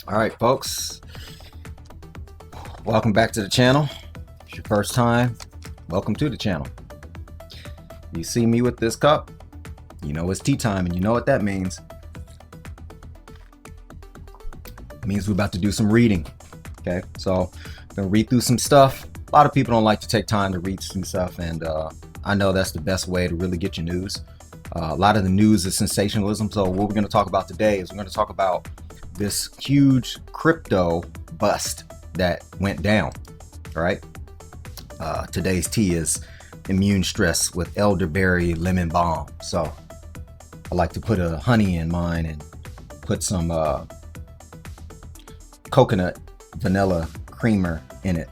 All right, folks, welcome back to the channel. If it's your first time, welcome to the channel. You see me with this cup, you know it's tea time, and you know what that means. It means we're about to do some reading. Okay, so I'm gonna read through some stuff. A lot of people don't like to take time to read some stuff, and I know that's the best way to really get your news. A lot of the news is sensationalism. So what we're going to talk about today is we're going to talk about this huge crypto bust that went down. All right. Today's tea is immune stress with elderberry lemon balm. So I like to put a honey in mine and put some coconut vanilla creamer in it.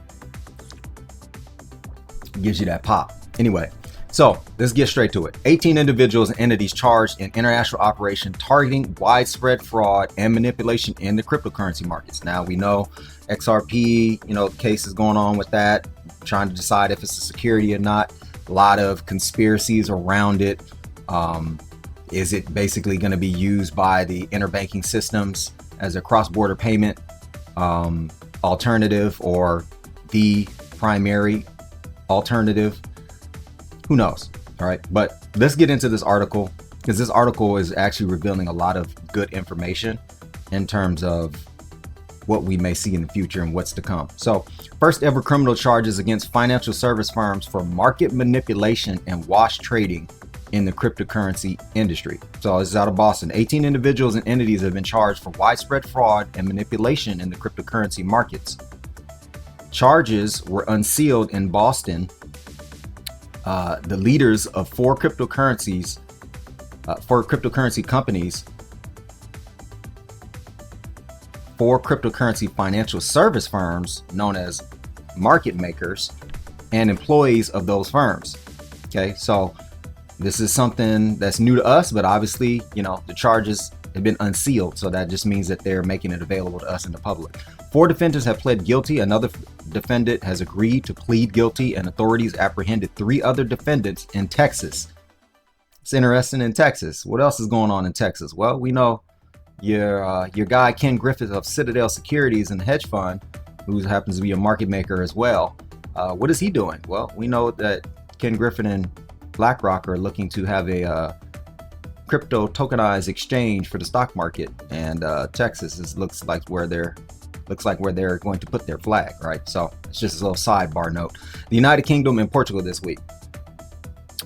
It gives you that pop. Anyway, so let's get straight to it. 18 individuals and entities charged in international operation targeting widespread fraud and manipulation in the cryptocurrency markets. Now we know XRP, case is going on with that, trying to decide if it's a security or not. A lot of conspiracies around it. Is it basically going to be used by the interbanking systems as a cross-border payment alternative, or the primary alternative? Who knows? All right, but let's get into this article, because this article is actually revealing a lot of good information in terms of what we may see in the future and what's to come. So, first ever criminal charges against financial service firms for market manipulation and wash trading in the cryptocurrency industry. So this is out of Boston. 18 individuals and entities have been charged for widespread fraud and manipulation in the cryptocurrency markets. Charges were unsealed in Boston. The leaders of four cryptocurrency companies, four cryptocurrency financial service firms known as market makers, and employees of those firms. Okay, so this is something that's new to us, but obviously, the charges have been unsealed. So that just means that they're making it available to us in the public. 4 defendants have pled guilty. Another defendant has agreed to plead guilty, and authorities apprehended 3 other defendants in Texas. It's interesting in Texas. What else is going on in Texas? Well, we know your guy Ken Griffin of Citadel Securities and hedge fund, who happens to be a market maker as well. What is he doing? Well, we know that Ken Griffin and BlackRock are looking to have a crypto tokenized exchange for the stock market, and Texas looks like where they're going to put their flag, right? So it's just a little sidebar note. The United Kingdom and Portugal this week.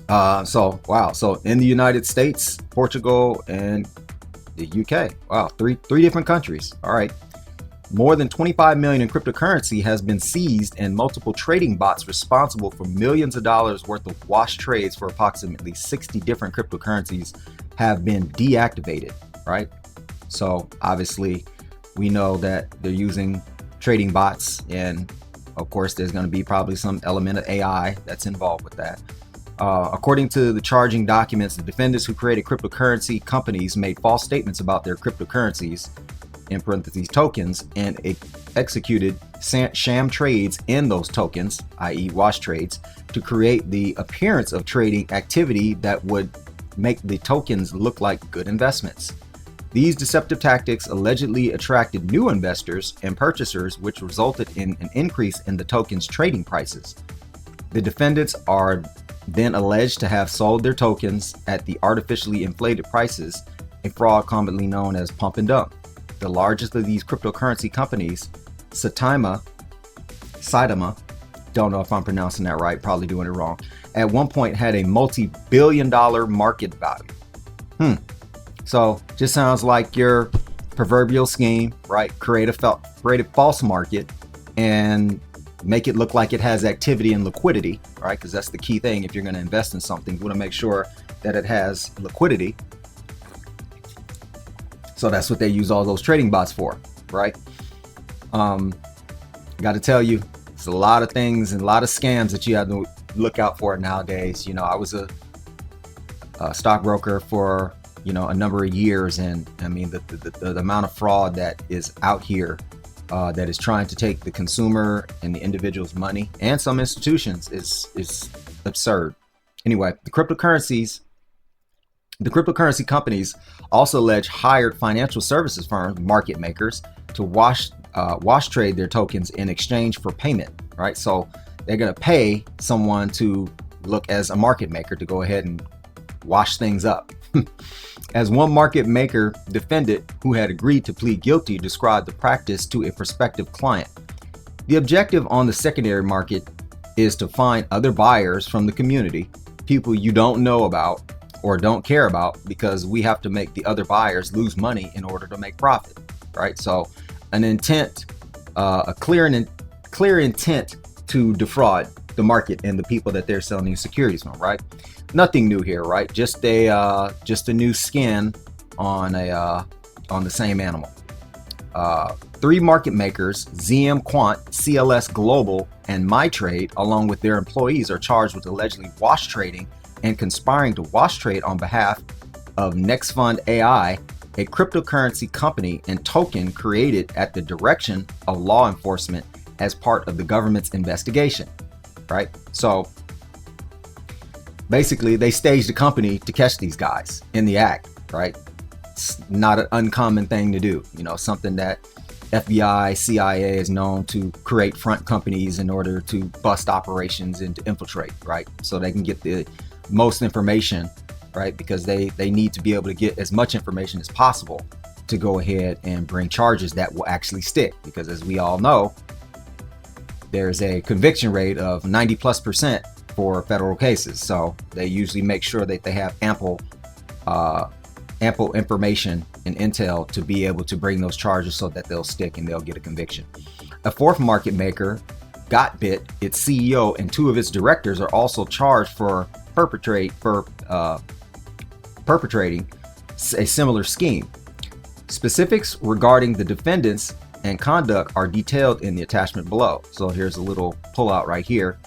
So in the United States, Portugal, and the UK. Wow, three different countries. All right. More than 25 million in cryptocurrency has been seized, and multiple trading bots responsible for millions of dollars worth of wash trades for approximately 60 different cryptocurrencies have been deactivated, right? So obviously we know that they're using trading bots, and of course there's going to be probably some element of AI that's involved with that. According to the charging documents, the defendants who created cryptocurrency companies made false statements about their cryptocurrencies, in parentheses tokens, and executed sham trades in those tokens, i.e. wash trades, to create the appearance of trading activity that would make the tokens look like good investments. These deceptive tactics allegedly attracted new investors and purchasers, which resulted in an increase in the token's trading prices. The defendants are then alleged to have sold their tokens at the artificially inflated prices, a fraud commonly known as pump and dump. The largest of these cryptocurrency companies, Saitama, don't know if I'm pronouncing that right, probably doing it wrong, at one point had a multi-billion-dollar market value. So just sounds like your proverbial scheme, right? Create a false market and make it look like it has activity and liquidity, right? Because that's the key thing. If you're going to invest in something, you want to make sure that it has liquidity. So that's what they use all those trading bots for, right? Got to tell you, it's a lot of things and a lot of scams that you have to look out for nowadays. I was a stockbroker for a number of years, and I mean the amount of fraud that is out here that is trying to take the consumer and the individual's money, and some institutions, is absurd. Anyway, the cryptocurrency companies also allege hired financial services firms, market makers, to wash trade their tokens in exchange for payment, right? So they're going to pay someone to look as a market maker to go ahead and wash things up. As one market maker defendant who had agreed to plead guilty described the practice to a prospective client. The objective on the secondary market is to find other buyers from the community, people you don't know about or don't care about, because we have to make the other buyers lose money in order to make profit, right? So an intent, a clear intent to defraud the market and the people that they're selling these securities from, right? Nothing new here, right? Just a new skin on the same animal. 3 market makers, ZM Quant, CLS Global, and MyTrade, along with their employees, are charged with allegedly wash trading and conspiring to wash trade on behalf of NextFund AI, a cryptocurrency company and token created at the direction of law enforcement as part of the government's investigation, right? So basically, they staged a company to catch these guys in the act, right? It's not an uncommon thing to do, something that FBI, CIA is known to create front companies in order to bust operations and to infiltrate, right? So they can get the most information, right? Because they need to be able to get as much information as possible to go ahead and bring charges that will actually stick. Because as we all know, there's a conviction rate of 90+% for federal cases. So they usually make sure that they have ample information and intel to be able to bring those charges so that they'll stick and they'll get a conviction. A 4th market maker, Dept, its CEO and 2 of its directors are also charged for perpetrating a similar scheme. Specifics regarding the defendants and conduct are detailed in the attachment below. So here's a little pullout right here.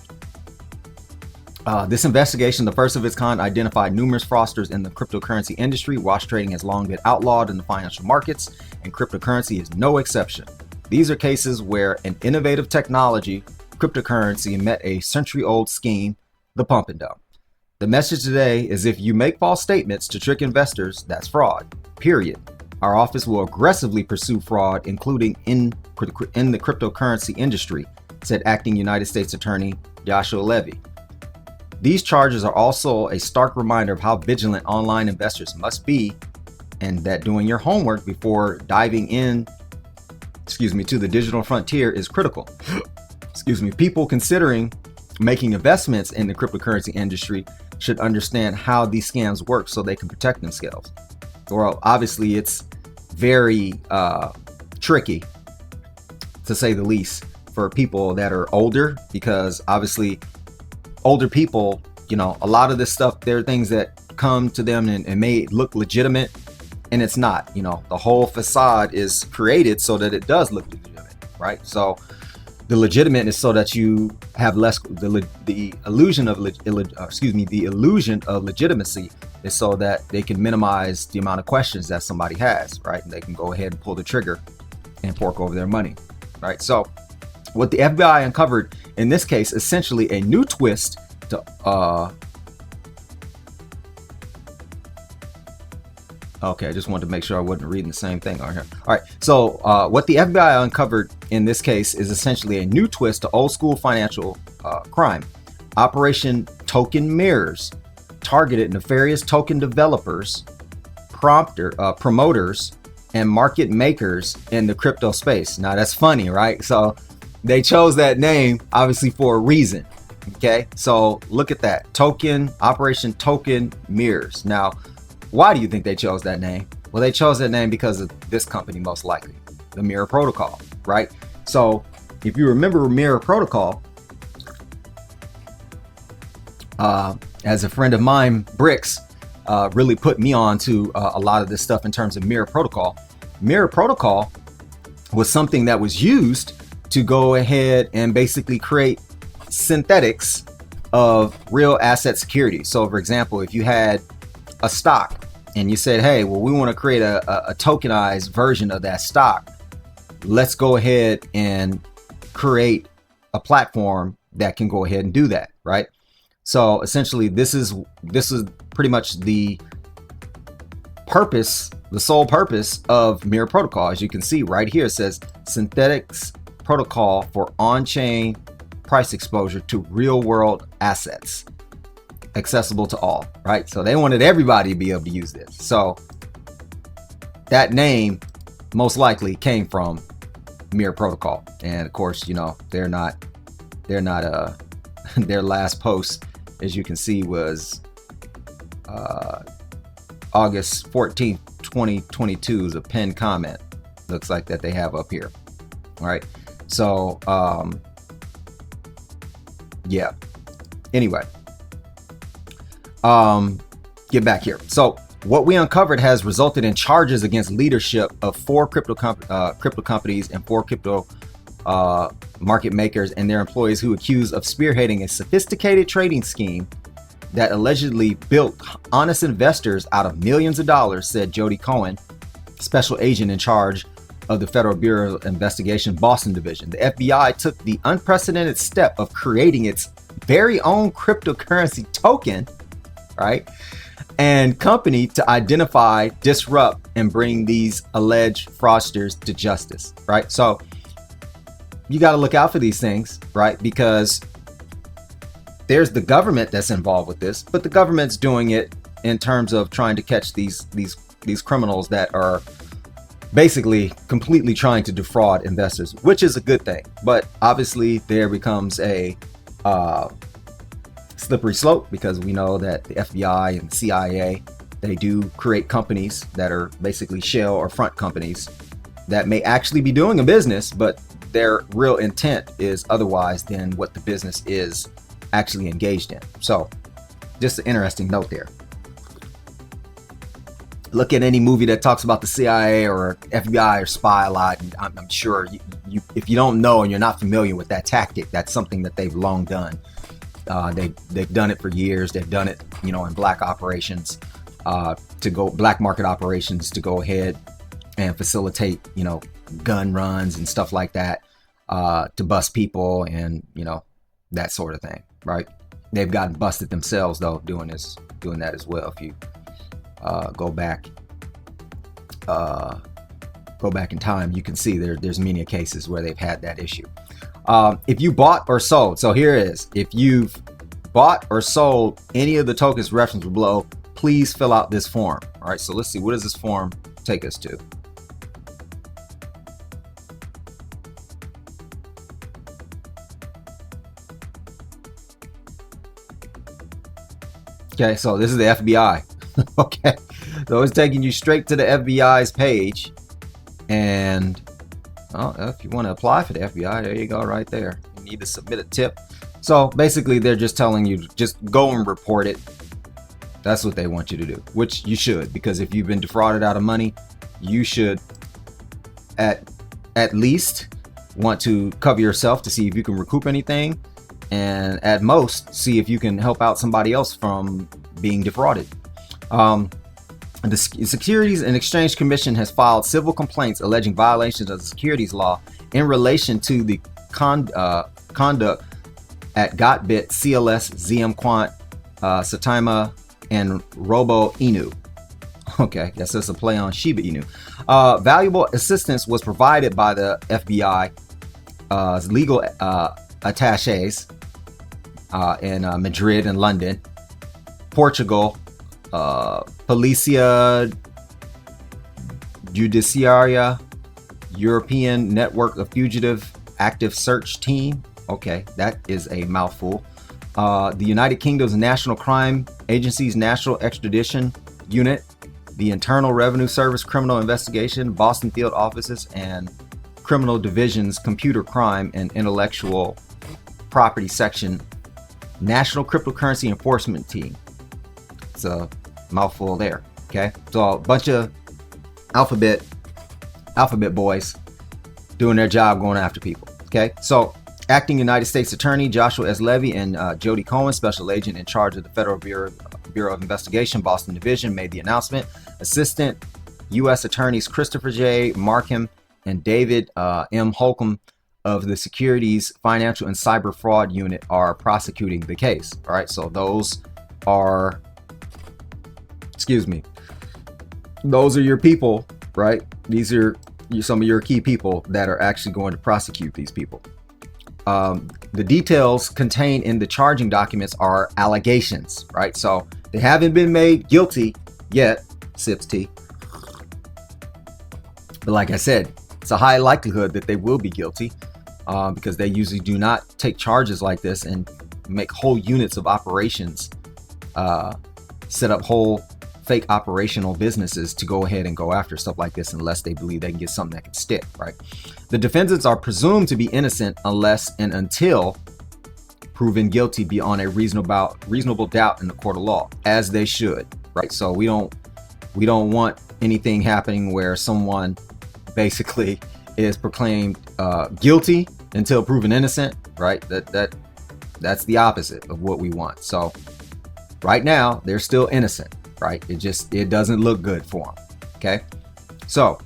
This investigation, the first of its kind, identified numerous fraudsters in the cryptocurrency industry. Wash trading has long been outlawed in the financial markets, and cryptocurrency is no exception. These are cases where an innovative technology, cryptocurrency, met a century-old scheme, the pump and dump. The message today is if you make false statements to trick investors, that's fraud, period. Our office will aggressively pursue fraud, including in the cryptocurrency industry, said Acting United States Attorney Joshua Levy. These charges are also a stark reminder of how vigilant online investors must be, and that doing your homework before diving in, to the digital frontier is critical. People considering making investments in the cryptocurrency industry should understand how these scams work so they can protect themselves. Well, obviously it's very tricky, to say the least, for people that are older, because obviously older people, a lot of this stuff, there are things that come to them and may look legitimate, and it's not. The whole facade is created so that it does look legitimate, right? So the legitimate is so that you have less, the illusion of legitimacy is so that they can minimize the amount of questions that somebody has, right? And they can go ahead and pull the trigger and fork over their money, right? So what the FBI uncovered in this case, essentially a new twist to okay, I just wanted to make sure I wasn't reading the same thing on here. All right, so what the FBI uncovered in this case is essentially a new twist to old school financial crime. Operation Token Mirrors targeted nefarious token developers, promoters, and market makers in the crypto space. Now that's funny, right? So they chose that name obviously for a reason. Okay, so look at that. Operation Token Mirrors. Now, why do you think they chose that name? Well, they chose that name because of this company, most likely, the Mirror Protocol, right? So if you remember Mirror Protocol, as a friend of mine, Bricks, really put me on to a lot of this stuff in terms of Mirror Protocol. Mirror Protocol was something that was used to go ahead and basically create synthetics of real asset security. So for example, if you had a stock and you said, hey, well, we want to create a tokenized version of that stock, let's go ahead and create a platform that can go ahead and do that, right? So essentially this is pretty much the purpose, the sole purpose of Mirror Protocol. As you can see right here, it says synthetics protocol for on-chain price exposure to real-world assets, accessible to all, right? So they wanted everybody to be able to use this. So that name most likely came from Mirror Protocol. And of course, you know, they're not their last post, as you can see, was August 14th, 2022 is a pinned comment. Looks like that they have up here. All right. So, yeah. Anyway, get back here. So what we uncovered has resulted in charges against leadership of 4 crypto companies and 4 crypto market makers and their employees who accused of spearheading a sophisticated trading scheme that allegedly built honest investors out of millions of dollars, said Jody Cohen, special agent in charge of the Federal Bureau of Investigation Boston Division. The FBI took the unprecedented step of creating its very own cryptocurrency token, right, and company to identify, disrupt, and bring these alleged fraudsters to justice, right? So you got to look out for these things, right? Because there's the government that's involved with this, but the government's doing it in terms of trying to catch these criminals that are basically completely trying to defraud investors, which is a good thing. But obviously there becomes a slippery slope, because we know that the FBI and the CIA, they do create companies that are basically shell or front companies that may actually be doing a business, but their real intent is otherwise than what the business is actually engaged in. So just an interesting note there. Look at any movie that talks about the CIA or FBI or spy a lot, and I'm sure you if you don't know and you're not familiar with that tactic, that's something that they've long done. They've done it for years. They've done it, you know, in black operations, black market operations, to go ahead and facilitate, you know, gun runs and stuff like that, to bust people and, you know, that sort of thing, right? They've gotten busted themselves though doing that as well. If you go back in time, you can see there's many cases where they've had that issue. If you bought or sold, so here it is. If you've bought or sold any of the tokens referenced below, please fill out this form. All right, so let's see, what does this form take us to? Okay, so this is the FBI. Okay, so it's taking you straight to the FBI's page, and if you want to apply for the FBI, there you go, right there. You need to submit a tip. So basically, they're just telling you just go and report it. That's what they want you to do, which you should, because if you've been defrauded out of money, you should at least want to cover yourself to see if you can recoup anything, and at most see if you can help out somebody else from being defrauded. The Securities and Exchange Commission has filed civil complaints alleging violations of the securities law in relation to the conduct at Dept, CLS, ZM Quant, Saitama, and Robo Inu. Okay, guess that's a play on Shiba Inu. Valuable assistance was provided by the FBI legal attaches in Madrid and London, Portugal, Policia Judiciaria, European Network of Fugitive Active Search Team. Okay, that is a mouthful. The United Kingdom's National Crime Agency's National Extradition Unit, the Internal Revenue Service Criminal Investigation, Boston Field Offices, and Criminal Division's Computer Crime and Intellectual Property Section, National Cryptocurrency Enforcement Team. It's a mouthful there. Okay, so a bunch of alphabet boys doing their job, going after people. Okay, so acting United States Attorney Joshua S. Levy and Jody Cohen, special agent in charge of the Federal Bureau of Investigation Boston Division, made the announcement. Assistant U.S. Attorneys Christopher J. Markham and David M. Holcomb of the Securities, Financial, and Cyber Fraud Unit are prosecuting the case. All right, so those are, those are your people, right? These are some of your key people that are actually going to prosecute these people. The details contained in the charging documents are allegations, right? So they haven't been made guilty yet, sips tea. But like I said, it's a high likelihood that they will be guilty because they usually do not take charges like this and make whole units of operations, set up whole fake operational businesses to go ahead and go after stuff like this unless they believe they can get something that can stick, right? The defendants are presumed to be innocent unless and until proven guilty beyond a reasonable doubt in the court of law, as they should, right? So we don't want anything happening where someone basically is proclaimed guilty until proven innocent, right? That's the opposite of what we want. So right now they're still innocent, right? It doesn't look good for them. Okay. So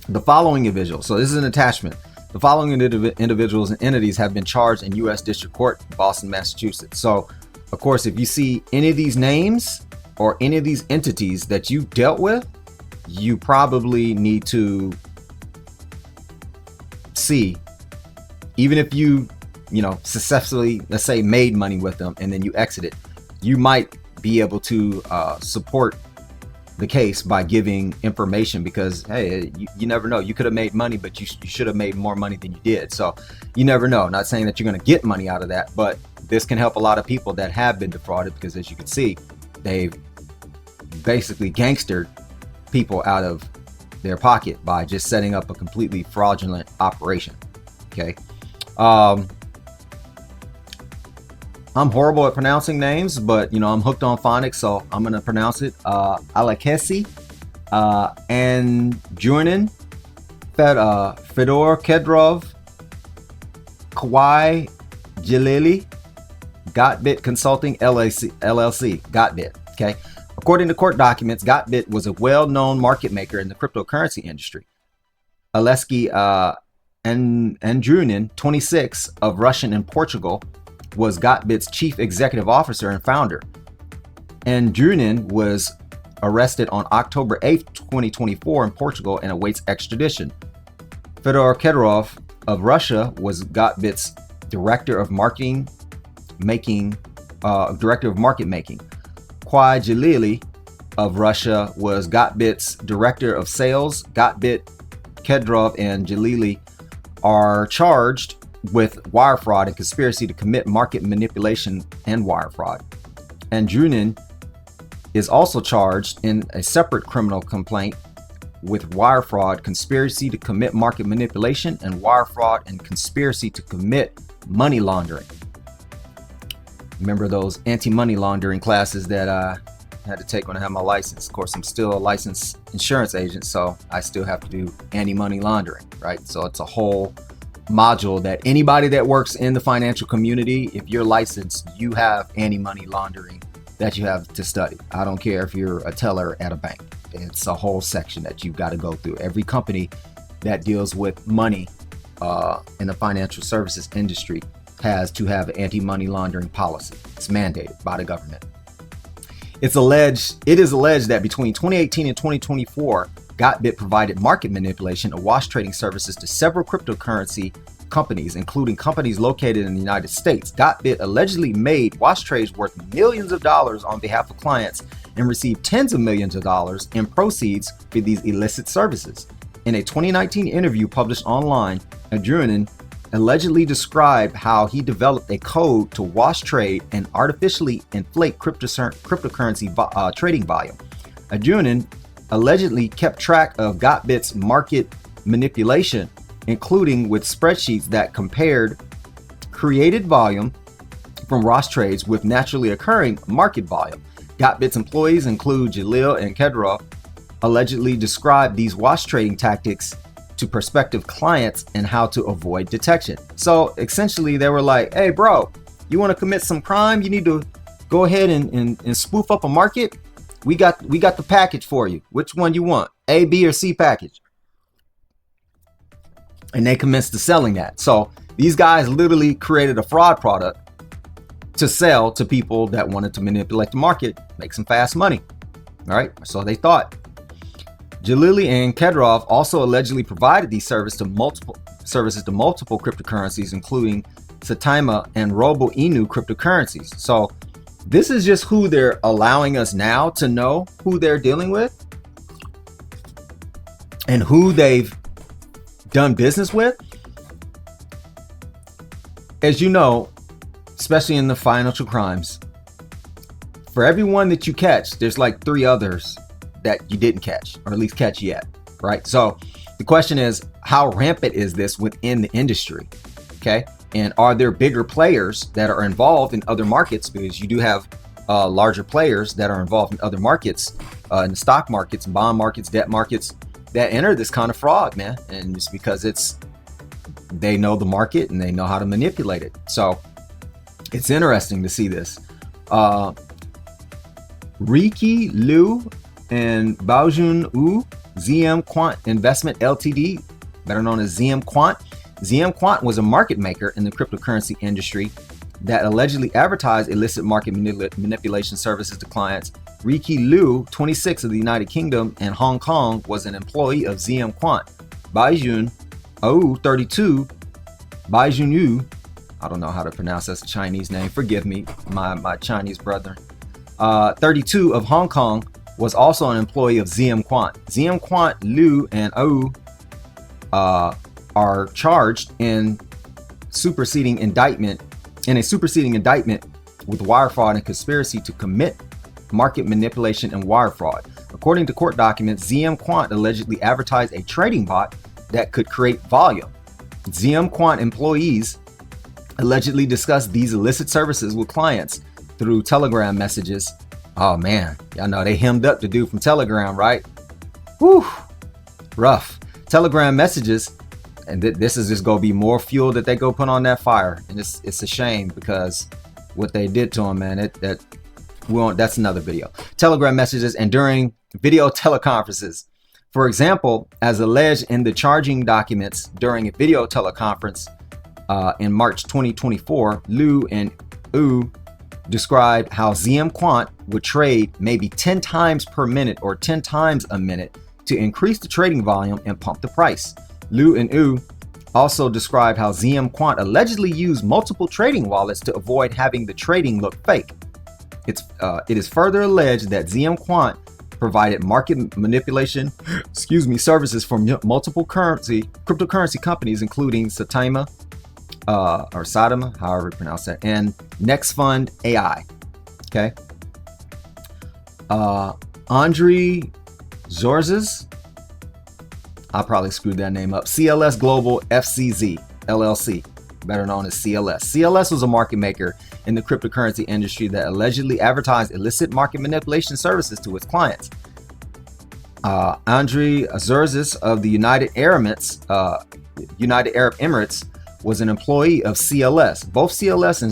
the following individuals, so this is an attachment. The following individuals and entities have been charged in U.S. District Court, Boston, Massachusetts. So of course, if you see any of these names or any of these entities that you've dealt with, you probably need to see, even if you successfully, let's say, made money with them and then you exited, you might be able to support the case by giving information, because hey, you never know, you could have made money, but you should have made more money than you did. So you never know. Not saying that you're going to get money out of that, but this can help a lot of people that have been defrauded, because as you can see, they've basically gangstered people out of their pocket by just setting up a completely fraudulent operation. Okay. I'm horrible at pronouncing names, but I'm hooked on phonics, so I'm gonna pronounce it. Alakesi, Andrunin, Fedor Kedrov, Kawai Jalili, Gotbit Consulting LLC, Gotbit. Okay. According to court documents, Gotbit was a well-known market maker in the cryptocurrency industry. Aleski Andrunin, 26, of Russian and Portugal, was Gotbit's chief executive officer and founder. Andrunin was arrested on October 8, 2024 in Portugal and awaits extradition. Fedor Kedrov of Russia was Gotbit's director of market making. Kwai Jalili of Russia was Gotbit's director of sales. Gotbit, Kedrov, and Jalili are charged with wire fraud and conspiracy to commit market manipulation and wire fraud. Andrunin is also charged in a separate criminal complaint with wire fraud, conspiracy to commit market manipulation, and wire fraud and conspiracy to commit money laundering. Remember those anti-money laundering classes that I had to take when I had my license? Of course, I'm still a licensed insurance agent, so I still have to do anti-money laundering, right? So it's a whole module that anybody that works in the financial community, if you're licensed, you have anti-money laundering that you have to study. I don't care if you're a teller at a bank. It's a whole section that you've got to go through. Every company that deals with money in the financial services industry has to have an anti-money laundering policy. It's mandated by the government. It is alleged that between 2018 and 2024, Gotbit provided market manipulation and wash trading services to several cryptocurrency companies, including companies located in the United States. Gotbit allegedly made wash trades worth millions of dollars on behalf of clients and received tens of millions of dollars in proceeds for these illicit services. In a 2019 interview published online, Andrunin allegedly described how he developed a code to wash trade and artificially inflate cryptocurrency trading volume. Andrunin allegedly kept track of Gotbit's market manipulation, including with spreadsheets that compared created volume from wash trades with naturally occurring market volume. Gotbit's employees include Jalil and Kedrov allegedly described these wash trading tactics to prospective clients and how to avoid detection. So essentially they were like, hey bro, you want to commit some crime? You need to go ahead and spoof up a market. We got the package for you. Which one you want? A, B, or C package? And they commenced to selling that. So these guys literally created a fraud product to sell to people that wanted to manipulate the market, make some fast money. All right. So they thought. Jalili and Kedrov also allegedly provided these services to multiple cryptocurrencies, including Saitama and Robo Inu cryptocurrencies. So this is just who they're allowing us now to know who they're dealing with and who they've done business with. As you know, especially in the financial crimes, for every one that you catch, there's like 3 others that you didn't catch, or at least catch yet, right? So the question is, how rampant is this within the industry? Okay. And are there bigger players that are involved in other markets? Because you do have larger players that are involved in other markets, in the stock markets, bond markets, debt markets, that enter this kind of fraud, man. And it's because they know the market and they know how to manipulate it. So it's interesting to see this. Riki Liu and Baojun Wu, ZM Quant Investment Ltd, better known as ZM Quant. ZM Quant was a market maker in the cryptocurrency industry that allegedly advertised illicit market manipulation services to clients. Riki Liu, 26, of the United Kingdom and Hong Kong, was an employee of ZM Quant. Baijun Wu, 32, Baijun Yu, I don't know how to pronounce that's a Chinese name, forgive me, my Chinese brother, 32, of Hong Kong, was also an employee of ZM Quant. ZM Quant, Liu, and Wu are charged in a superseding indictment with wire fraud and conspiracy to commit market manipulation and wire fraud. According to court documents, ZM Quant allegedly advertised a trading bot that could create volume. ZM Quant employees allegedly discussed these illicit services with clients through Telegram messages. Oh man, y'all know they hemmed up the dude from Telegram, right? Whew, rough. Telegram messages, and this is just gonna be more fuel that they go put on that fire. And it's a shame because what they did to him, man, that's another video. Telegram messages and during video teleconferences. For example, as alleged in the charging documents during a video teleconference in March 2024, Liu and Wu described how ZM Quant would trade maybe 10 times per minute or 10 times a minute to increase the trading volume and pump the price. Liu and Wu also described how ZM Quant allegedly used multiple trading wallets to avoid having the trading look fake. It is further alleged that ZM Quant provided market manipulation services for multiple cryptocurrency companies, including Saitama, or Saitama, however you pronounce that, and NextFund AI. Okay. Andre Zorzes, I probably screwed that name up. CLS Global FCZ LLC, better known as CLS. CLS was a market maker in the cryptocurrency industry that allegedly advertised illicit market manipulation services to its clients. Andre Zorzes of the United Arab Emirates was an employee of CLS. Both CLS and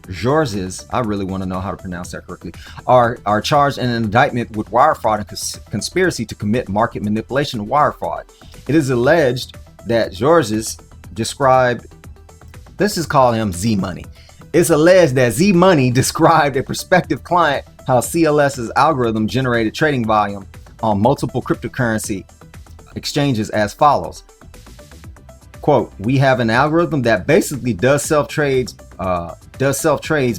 Zorzes, I really want to know how to pronounce that correctly, are charged in an indictment with wire fraud and conspiracy to commit market manipulation and wire fraud. It is alleged that Zorzes described, let's just call him Z Money. It's alleged that Z Money described a prospective client how CLS's algorithm generated trading volume on multiple cryptocurrency exchanges as follows. Quote, "We have an algorithm that basically does self trades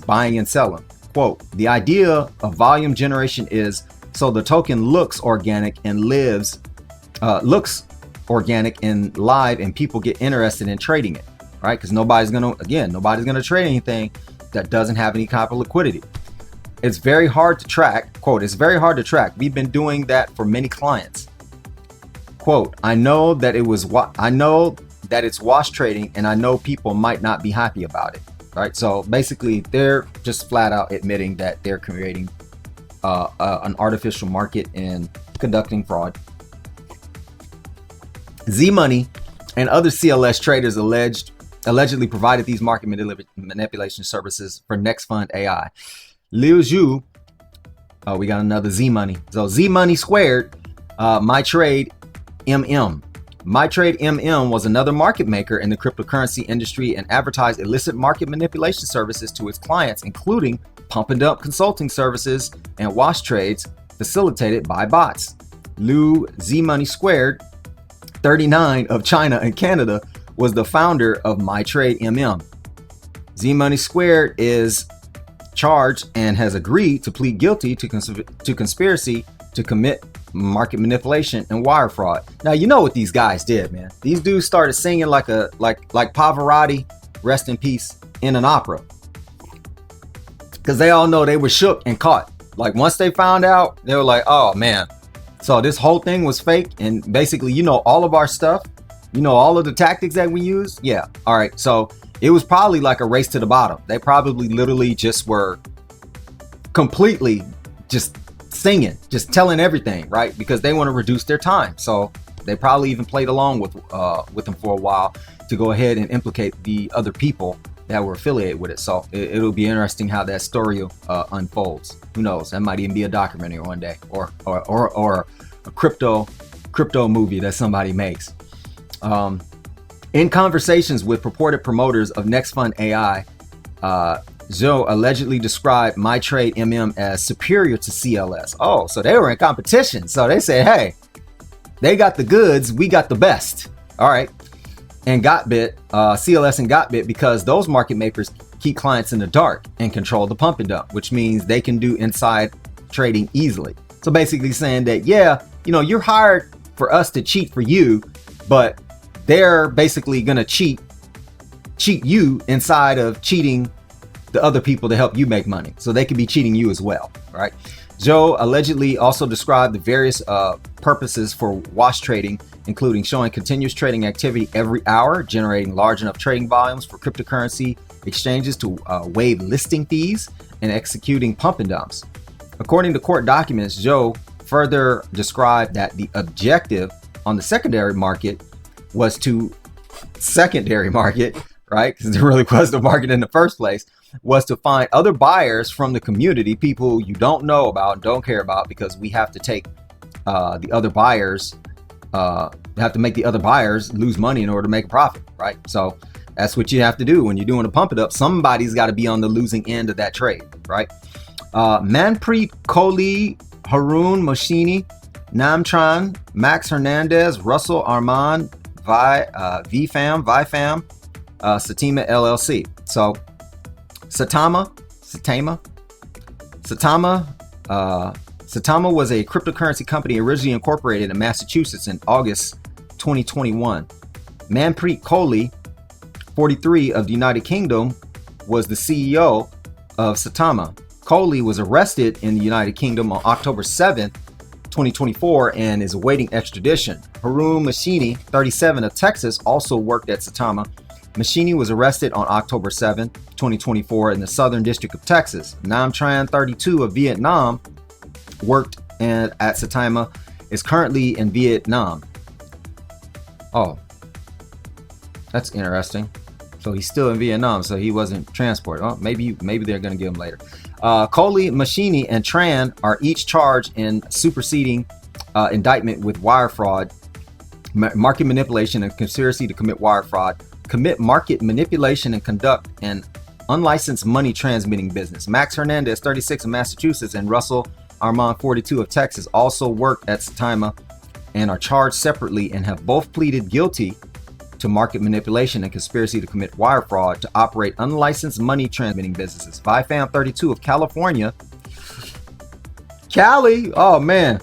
buying and selling." Quote, "The idea of volume generation is so the token looks organic and live and people get interested in trading it, right? Because nobody's gonna trade anything that doesn't have any type of liquidity. It's very hard to track." Quote, "It's very hard to track. We've been doing that for many clients." Quote, I know that it's wash trading and I know people might not be happy about it." Right? So basically they're just flat out admitting that they're creating an artificial market and conducting fraud. Z Money and other CLS traders allegedly provided these market manipulation services for NextFund AI. Liu Zhu, we got another Z Money. So Z Money squared, MyTrade MM. MyTrade MM was another market maker in the cryptocurrency industry and advertised illicit market manipulation services to its clients, including pump and dump consulting services and wash trades facilitated by bots. Liu Z-Money Squared, 39 of China and Canada, was the founder of MyTradeMM. Z-Money Squared is charged and has agreed to plead guilty to conspiracy to commit market manipulation and wire fraud. Now, you know what these guys did, man. These dudes started singing like Pavarotti, rest in peace, in an opera, because they all know they were shook and caught. Like, once they found out, they were like, oh man, so this whole thing was fake, and basically, you know, all of our stuff, you know, all of the tactics that we use. Yeah, all right. So it was probably like a race to the bottom. They probably literally just were completely just singing, just telling everything, right? Because they want to reduce their time. So they probably even played along with them for a while to go ahead and implicate the other people that were affiliated with it. So it'll be interesting how that story unfolds. Who knows? That might even be a documentary one day, or a crypto movie that somebody makes. In conversations with purported promoters of Next Fund AI, Zhou allegedly described MyTradeMM as superior to CLS. Oh, so they were in competition. So they said, hey, they got the goods, we got the best. All right. And GotBit, CLS and GotBit, because those market makers keep clients in the dark and control the pump and dump, which means they can do inside trading easily. So basically saying that, yeah, you know, you're hired for us to cheat for you, but they're basically going to cheat you inside of cheating the other people to help you make money. So they could be cheating you as well. All right. Zhou allegedly also described the various purposes for wash trading, including showing continuous trading activity every hour, generating large enough trading volumes for cryptocurrency exchanges to waive listing fees, and executing pump and dumps. According to court documents, Zhou further described that the objective on the secondary market, right? Because there really was no market in the first place, was to find other buyers from the community, people you don't know about and don't care about, because we have to take the other buyers, have to make the other buyers lose money in order to make a profit, right? So that's what you have to do when you're doing a pump it up. Somebody's got to be on the losing end of that trade, right? Manpreet Kohli, Haroon Moshini, Namtran, Max Hernandez, Russell Armand, Vifam, Satima LLC. So Satama was a cryptocurrency company originally incorporated in Massachusetts in August 2021. Manpreet Kohli, 43, of the United Kingdom, was the CEO of Satama. Kohli was arrested in the United Kingdom on October 7th, 2024, and is awaiting extradition. Haroon Moshini, 37, of Texas, also worked at Satama. Moshini was arrested on October 7th, 2024, in the Southern District of Texas. Nam Tran, 32, of Vietnam, worked at Satama, is currently in Vietnam. Oh, that's interesting. So he's still in Vietnam, so he wasn't transported. Oh, maybe they're going to get him later. Kohli, Moshini, and Tran are each charged in superseding indictment with wire fraud, market manipulation, and conspiracy to commit wire fraud, commit market manipulation, and conduct an unlicensed money transmitting business. Max Hernandez, 36, of Massachusetts, and Russell Armand, 42, of Texas, also worked at Satama and are charged separately and have both pleaded guilty to market manipulation and conspiracy to commit wire fraud to operate unlicensed money transmitting businesses. Vifam, 32, of California. Cali, oh man,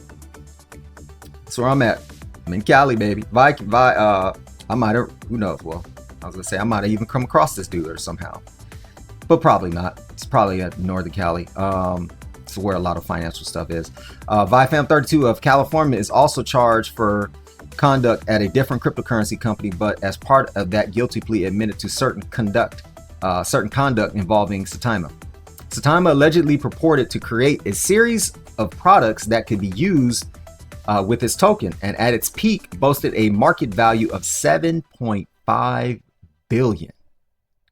that's where I'm at. I'm in Cali, baby. I might have, who knows? Well, I was gonna say I might have even come across this dude or somehow, but probably not. It's probably at Northern Cali. It's where a lot of financial stuff is. Vifam, 32, of California, is also charged for conduct at a different cryptocurrency company, but as part of that guilty plea admitted to certain conduct involving Satama. Satama allegedly purported to create a series of products that could be used with its token, and at its peak boasted a market value of 7.5 billion.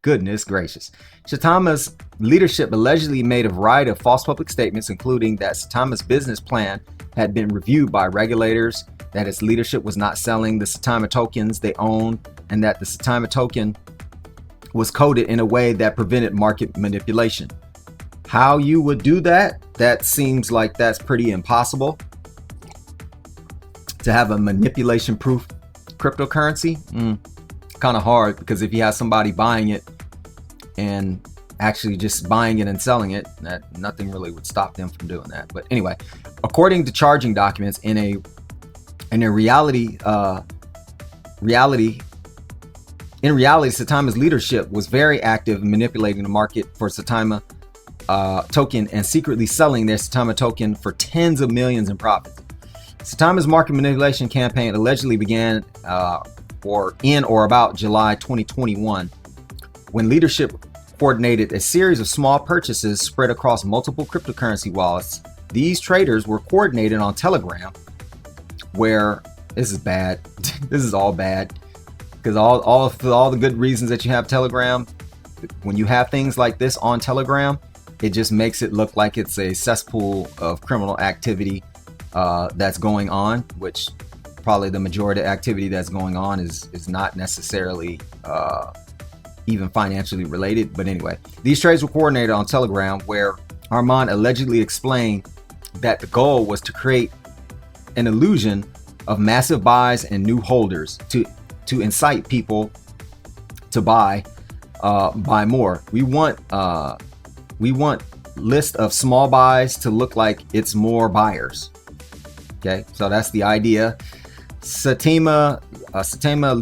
Goodness gracious. Satama's leadership allegedly made a variety of false public statements, including that Satama's business plan had been reviewed by regulators, that its leadership was not selling the Satama tokens they owned, and that the Satama token was coded in a way that prevented market manipulation. How you would do that, that seems like that's pretty impossible. To have a manipulation proof cryptocurrency, kind of hard, because if you have somebody buying it and actually just buying it and selling it, that nothing really would stop them from doing that. But anyway, according to charging documents, in reality, Saitama's leadership was very active in manipulating the market for Saitama token and secretly selling their Saitama token for tens of millions in profits. Saitama's market manipulation campaign allegedly began in or about July 2021, when leadership coordinated a series of small purchases spread across multiple cryptocurrency wallets. These traders were coordinated on Telegram, where this is bad. This is all bad, because all the good reasons that you have Telegram, when you have things like this on Telegram, it just makes it look like it's a cesspool of criminal activity that's going on, which probably the majority of activity that's going on is not necessarily even financially related. But anyway, these trades were coordinated on Telegram, where Armand allegedly explained that the goal was to create an illusion of massive buys and new holders to incite people to buy more. We want list of small buys to look like it's more buyers. Okay, so that's the idea. Saitama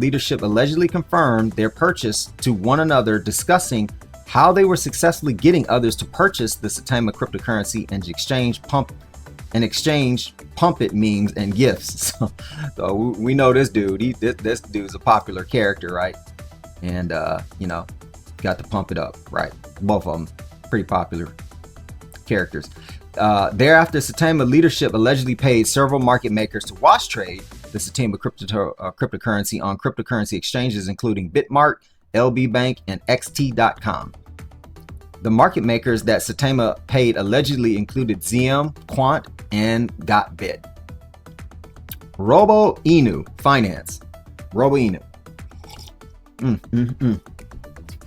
leadership allegedly confirmed their purchase to one another, discussing how they were successfully getting others to purchase the Saitama cryptocurrency and exchange pump it memes and gifts. So we know this dude. This dude's a popular character, right? And got to pump it up, right? Both of them pretty popular characters. Thereafter, Saitama leadership allegedly paid several market makers to wash trade the Saitama cryptocurrency on cryptocurrency exchanges, including Bitmart, LB Bank, and XT.com. The market makers that Saitama paid allegedly included ZM, Quant, and GotBit. Robo Inu Finance. Robo Inu.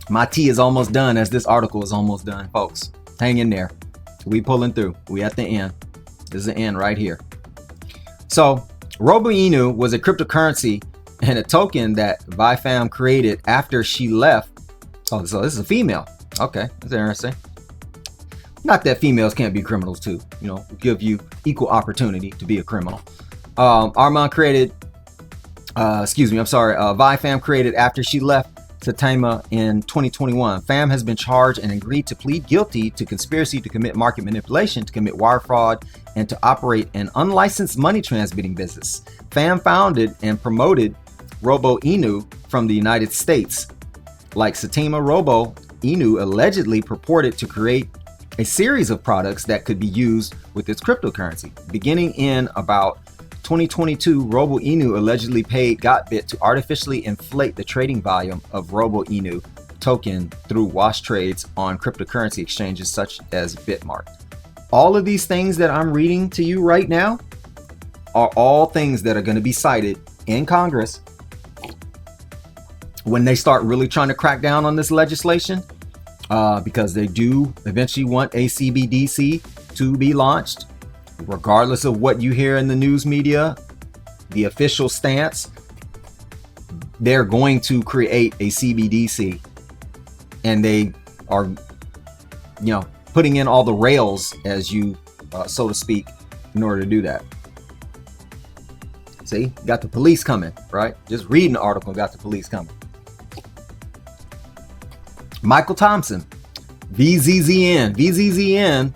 My tea is almost done, as this article is almost done, folks. Hang in there. We pulling through. We at the end. This is the end right here. So Robo Inu was a cryptocurrency and a token that Vifam created after she left. Oh, so this is a female. Okay, that's interesting. Not that females can't be criminals too. Give you equal opportunity to be a criminal. Vifam created after she left Saitama in 2021. Fam has been charged and agreed to plead guilty to conspiracy to commit market manipulation, to commit wire fraud, and to operate an unlicensed money transmitting business. Fam founded and promoted Robo Inu from the United States. Like Saitama, Robo Inu allegedly purported to create a series of products that could be used with its cryptocurrency. Beginning in about 2022, Robo Inu allegedly paid GotBit to artificially inflate the trading volume of Robo Inu token through wash trades on cryptocurrency exchanges such as Bitmart. All of these things that I'm reading to you right now are all things that are going to be cited in Congress when they start really trying to crack down on this legislation, because they do eventually want a CBDC to be launched. Regardless of what you hear in the news media, the official stance, they're going to create a CBDC, and they are, putting in all the rails, as you, so to speak, in order to do that. See, got the police coming, right? Just reading the article, got the police coming. Michael Thompson, VZZN. VZZN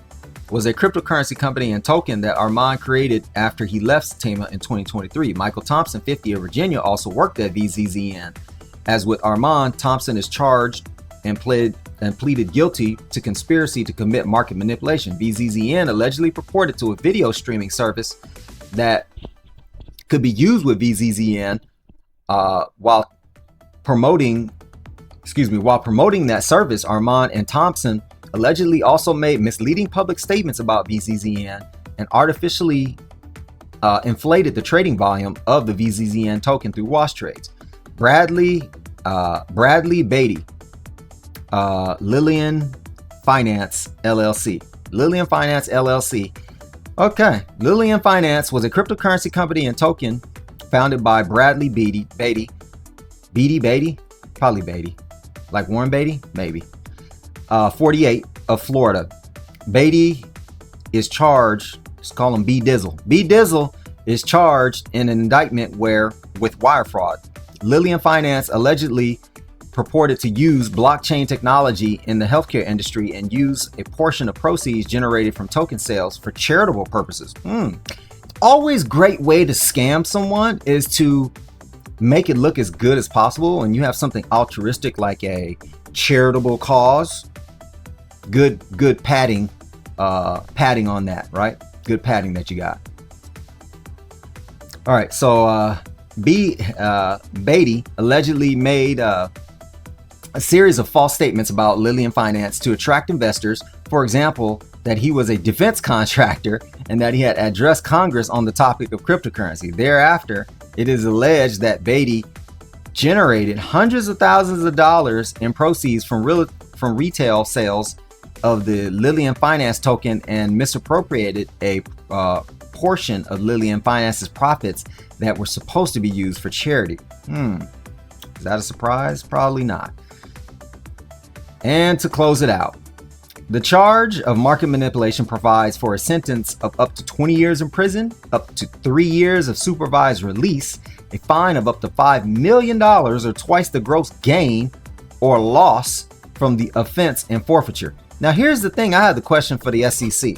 was a cryptocurrency company and token that Armand created after he left Saitama in 2023. Michael Thompson, 50, of Virginia, also worked at VZZN. As with Armand, Thompson is charged and pleaded guilty to conspiracy to commit market manipulation. VZZN allegedly purported to a video streaming service that could be used with VZZN while promoting that service. Armand and Thompson allegedly also made misleading public statements about VZZN and artificially inflated the trading volume of the VZZN token through wash trades. Bradley Beatty, Lillian Finance LLC. Lillian Finance LLC. Okay, Lillian Finance was a cryptocurrency company and token founded by Bradley Beatty, probably Beatty, like Warren Beatty, maybe, 48 of Florida. Beatty is charged, let's call him B Dizzle. B Dizzle is charged in an indictment with wire fraud. Lillian Finance allegedly purported to use blockchain technology in the healthcare industry and use a portion of proceeds generated from token sales for charitable purposes. Always great way to scam someone is to make it look as good as possible, and you have something altruistic like a charitable cause. Good padding on that, right? Good padding that you got. All right, so Beatty allegedly made a series of false statements about Lillian Finance to attract investors. For example, that he was a defense contractor and that he had addressed Congress on the topic of cryptocurrency. Thereafter, it is alleged that Beatty generated hundreds of thousands of dollars in proceeds from retail sales of the Lillian Finance token and misappropriated a portion of Lillian Finance's profits that were supposed to be used for charity. Is that a surprise? Probably not. And to close it out, the charge of market manipulation provides for a sentence of up to 20 years in prison, up to 3 years of supervised release, a fine of up to $5 million or twice the gross gain or loss from the offense, and forfeiture. Now, here's the thing. I have the question for the SEC,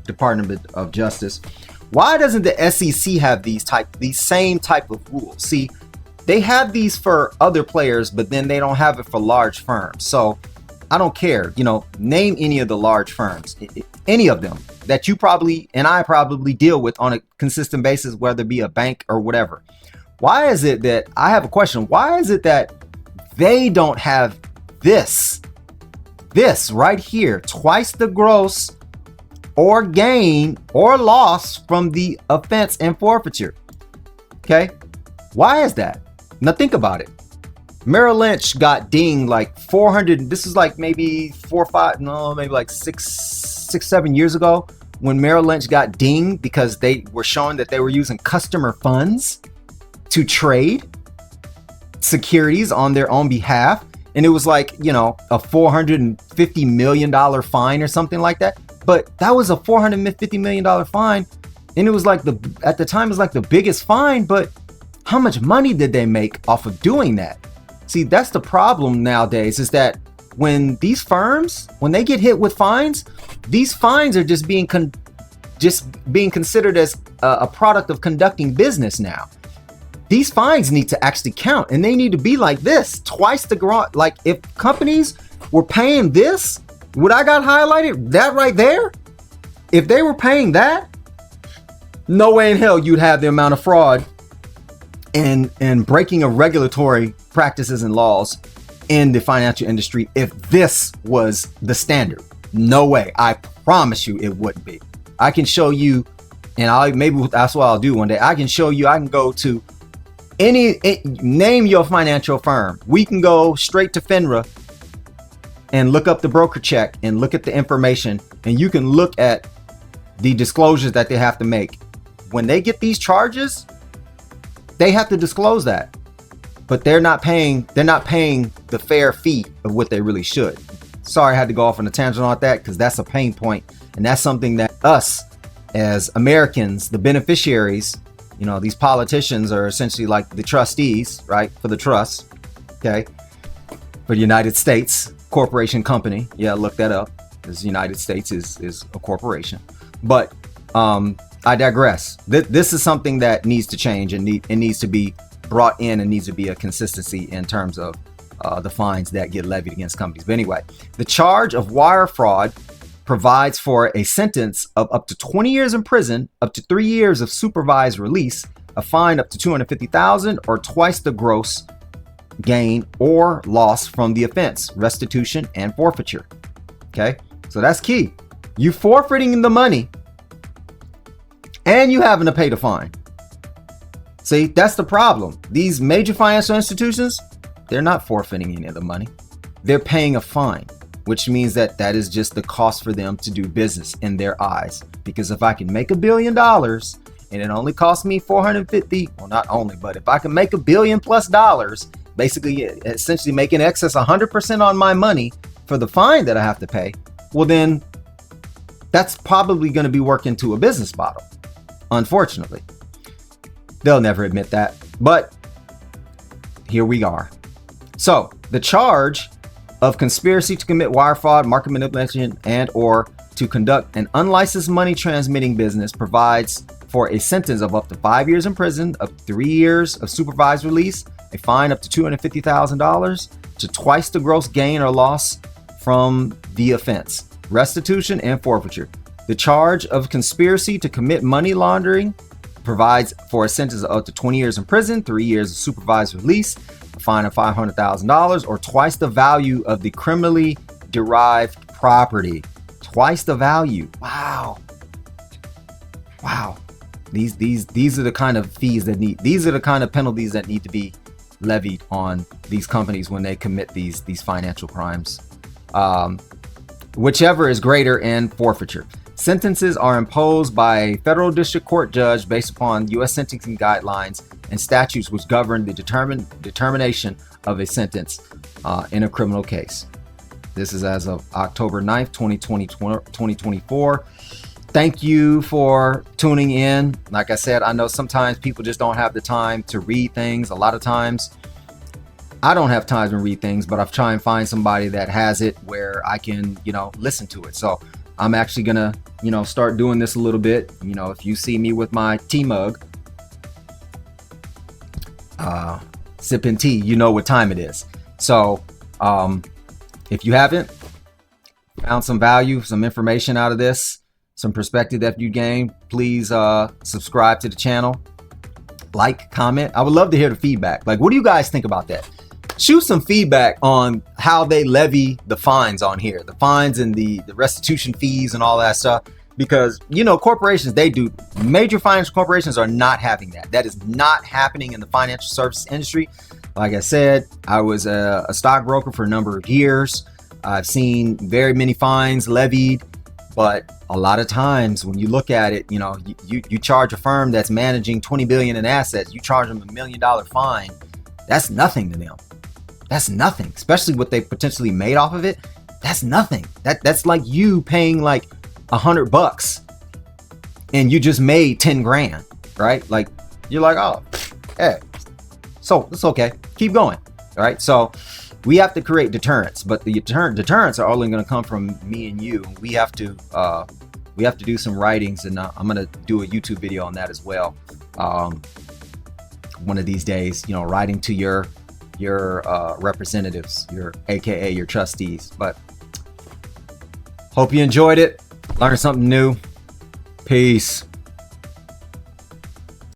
Department of Justice. Why doesn't the SEC have these same type of rules? See, they have these for other players, but then they don't have it for large firms. So I don't care, name any of the large firms, any of them that you probably and I probably deal with on a consistent basis, whether it be a bank or whatever. Why is it that I have a question? Why is it that they don't have this right here, twice the gross or gain or loss from the offense and forfeiture? Okay. Why is that? Now think about it. Merrill Lynch got dinged like 400. This is like maybe 6-7 years ago when Merrill Lynch got dinged because they were showing that they were using customer funds to trade securities on their own behalf. And it was like, a $450 million fine or something like that. But that was a $450 million fine. And it was like at the time, it was like the biggest fine. But how much money did they make off of doing that? See, that's the problem nowadays, is that when these firms, when they get hit with fines, these fines are just being considered as a product of conducting business now. These fines need to actually count, and they need to be like this, twice the gross. Like if companies were paying this, what I got highlighted, that right there, if they were paying that, no way in hell you'd have the amount of fraud and breaking of regulatory practices and laws in the financial industry if this was the standard. No way. I promise you it wouldn't be. I can show you, and maybe that's what I'll do one day. I can show you, I can go to name your financial firm. We can go straight to FINRA and look up the broker check and look at the information, and you can look at the disclosures that they have to make. When they get these charges, they have to disclose that, but they're not paying the fair fee of what they really should. Sorry, I had to go off on a tangent on that because that's a pain point, and that's something that us as Americans, the beneficiaries, these politicians are essentially like the trustees, right, for the trust, okay, for the United States corporation company. Yeah, look that up, because the United States is a corporation. But I digress. This is something that needs to change and needs to be brought in, and needs to be a consistency in terms of the fines that get levied against companies. But anyway, the charge of wire fraud provides for a sentence of up to 20 years in prison, up to 3 years of supervised release, a fine up to $250,000 or twice the gross gain or loss from the offense, restitution and forfeiture. Okay, so that's key. You forfeiting the money and you having to pay the fine. See, that's the problem. These major financial institutions, they're not forfeiting any of the money. They're paying a fine. which means that that is just the cost for them to do business in their eyes. Because if I can make $1 billion and it only costs me 450, well, not only, but if I can make $1 billion plus, basically essentially make in excess 100% on my money for the fine that I have to pay, well, then that's probably going to be working to a business model. Unfortunately, they'll never admit that, but here we are. So the charge of conspiracy to commit wire fraud, market manipulation, and or to conduct an unlicensed money transmitting business provides for a sentence of up to 5 years in prison, up to 3 years of supervised release, a fine up to $250,000 to twice the gross gain or loss from the offense, restitution and forfeiture. The charge of conspiracy to commit money laundering provides for a sentence of up to 20 years in prison, 3 years of supervised release, a fine of $500,000, or twice the value of the criminally derived property. Twice the value. Wow. Wow. These are the kind of fees that these are the kind of penalties that need to be levied on these companies when they commit these financial crimes. Whichever is greater in forfeiture. Sentences are imposed by a federal district court judge based upon U.S. sentencing guidelines and statutes which govern the determination of a sentence in a criminal case. This is as of October 9th, 2024. Thank you for tuning in. Like I said, I know sometimes people just don't have the time to read things. A lot of times I don't have time to read things, but I've tried and find somebody that has it where I can, listen to it. So I'm actually gonna, start doing this a little bit. If you see me with my tea mug, sipping tea, you know what time it is. So if you haven't found some value, some information out of this, some perspective that you gained, please subscribe to the channel, like, comment. I would love to hear the feedback. Like, what do you guys think about that? Shoot some feedback on how they levy the fines on here, the fines and the restitution fees and all that stuff. Because, corporations, major financial corporations are not having that. That is not happening in the financial services industry. Like I said, I was a stockbroker for a number of years. I've seen very many fines levied, but a lot of times when you look at it, you charge a firm that's managing 20 billion in assets, you charge them $1 million fine. That's nothing to them. That's nothing, especially what they potentially made off of it. That's nothing. That's like you paying like $100 and you just made 10 grand, right? Like you're like, oh, hey, so it's okay. Keep going. All right. So we have to create deterrents, but the deterrents are only going to come from me and you. We have to do some writings, and I'm going to do a YouTube video on that as well. One of these days, writing to your representatives, AKA your trustees. But hope you enjoyed it. Learned something new. Peace.